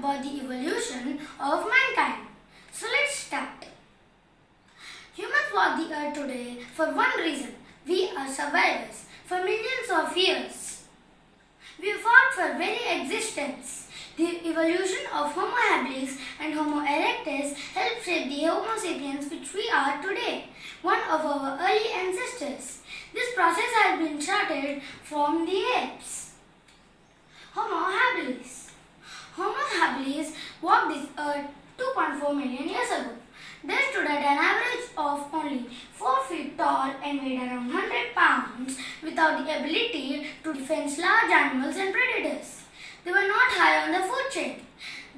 about the evolution of mankind. So let's start. Humans walk the earth today for one reason. We are survivors for millions of years. We fought for very existence. The evolution of Homo habilis and Homo erectus helped shape the Homo sapiens which we are today, one of our early ancestors. This process has been started from the apes. Homo habilis. Homo habilis walked this earth 2.4 million years ago. They stood at an average of only 4 feet tall and weighed around 100 pounds without the ability to defend large animals and predators. They were not high on the food chain.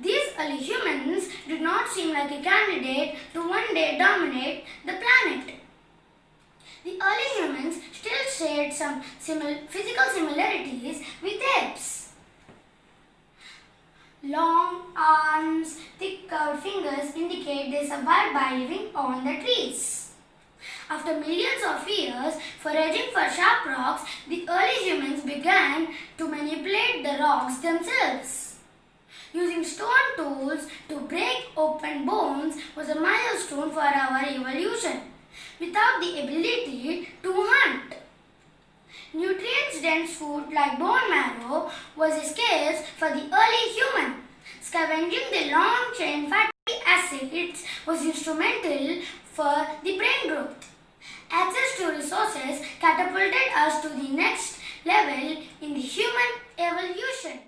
These early humans did not seem like a candidate to one day dominate the planet. The early humans still shared some physical similarities with apes. Long arms, thick curved fingers indicate they survived by living on the trees. After millions of years, foraging for sharp rocks, the early humans began to manipulate the rocks themselves. Using stone tools to break open bones was a milestone for our evolution. Without the ability to hunt, nutrients-dense food like bone marrow was scarce for the early human. Scavenging the long-chain fatty acids was instrumental for the brain growth. Access to resources catapulted us to the next level in the human evolution.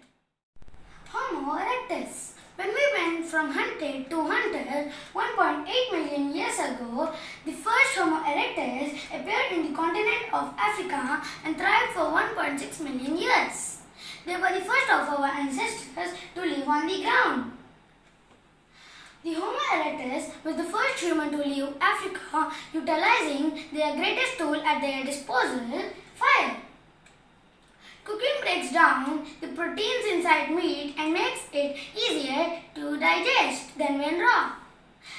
Homo erectus. When we went from hunted to hunter 1.8 million years ago, the first Homo erectus appeared in the continent of Africa and thrived for 1.6 million years. They were the first of our ancestors to live on the ground. The Homo erectus was the first human to leave Africa, utilizing their greatest tool at their disposal, fire. Cooking breaks down the proteins inside meat and makes it easier to digest than when raw.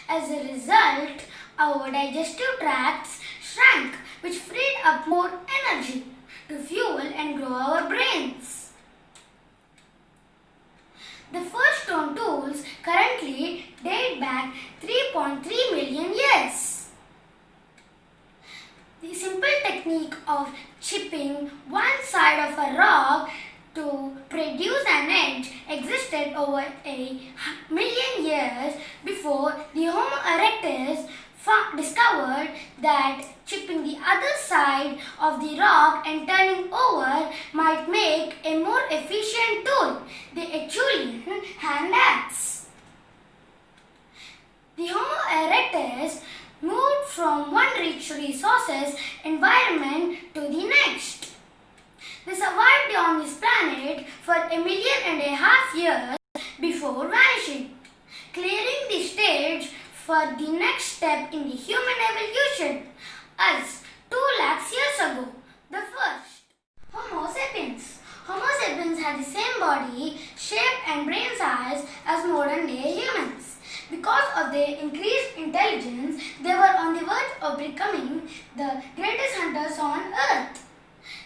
As a result, our digestive tracts shrank, which freed up more energy to fuel and grow our brains. The first stone tools currently date back 3.3 million years. The simple technique of chipping one side of a rock to produce an edge existed over a million years before the Homo erectus discovered that chipping the other side of the rock and turning over might make a more efficient tool, the Acheulean hand axe. The Homo erectus moved from one rich resources environment to the next. They survived on this planet for 1.5 million years before vanishing, clearing the stage for the next step in the human evolution, us 2 lakhs years ago. The first, Homo sapiens. Homo sapiens had the same body, shape and brain size as modern day humans. Because of their increased intelligence, they were on the verge of becoming the greatest hunters on earth.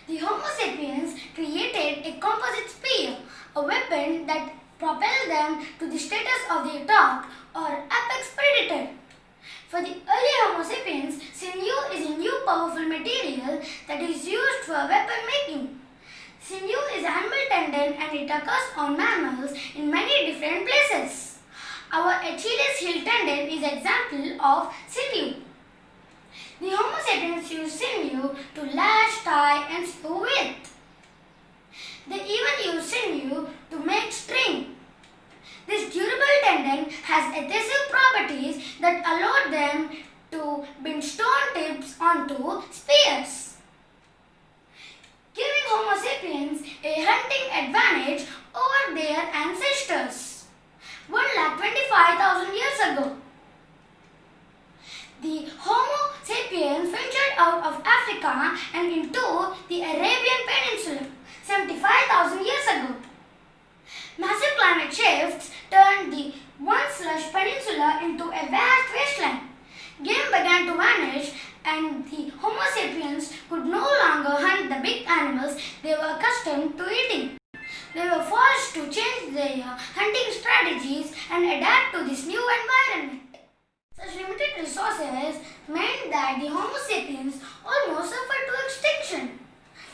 The Homo sapiens created a composite spear, a weapon that propelled them to the status of the top or apex predator. For the early Homo sapiens, sinew is a new powerful material that is used for weapon making. Sinew is animal tendon and it occurs on mammals in many different places. Our Achilles heel tendon is an example of sinew. The Homo sapiens used sinew to lash, tie and sew with. They even used sinew to make string. This durable tendon has adhesive properties that allowed them to bind stone tips onto spears, giving Homo sapiens a hunting advantage over their ancestors 1,25,000 years ago. The Homo sapiens ventured out of Africa and into the Arabian Peninsula 75,000 years ago. Massive climate shifts turned the once lush peninsula into a vast wasteland. Game began to vanish and the Homo sapiens could no longer hunt the big animals they were accustomed to eating. They were forced to change their hunting strategies and adapt to this new environment. Such limited resources meant that the Homo sapiens almost suffered to extinction.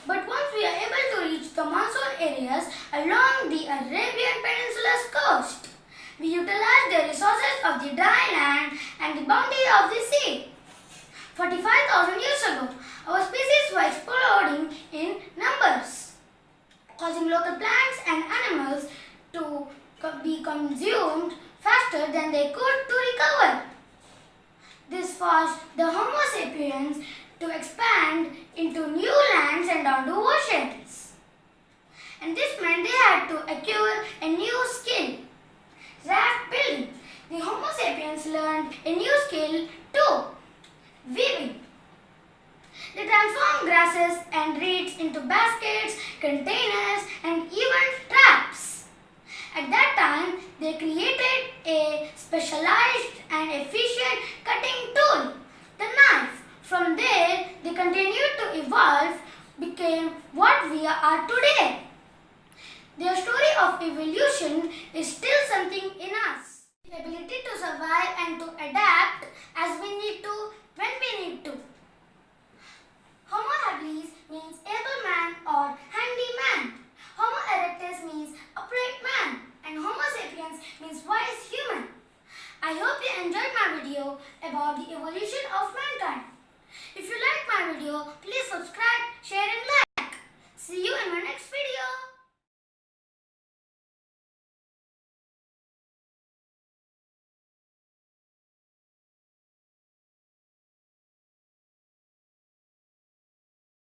But once we are able to reach the monsoon areas along the Arabian Peninsula's coast, we utilize the resources of the dry land and the bounty of the sea. 45,000 years ago, our species were exploding in numbers, causing local plants and animals to be consumed faster than they could to recover. This forced the Homo sapiens to expand into new lands and onto oceans. And this meant they had to acquire a new skill, raft building. The Homo sapiens learned a new skill too, weaving. They transformed grasses and reeds into baskets, containers, and even traps. At that time, they created a specialized and efficient cutting tool, the knife. From there, they continued to evolve, became what we are today. Their story of evolution is still something in us. The ability to survive and to adapt as we need to, when we need to. Homo habilis means able man or handy man. Homo erectus means upright man. And Homo sapiens means wise human. I hope you enjoyed my video about the evolution of mankind. If you like my video, please subscribe, share and like. See you in my next video.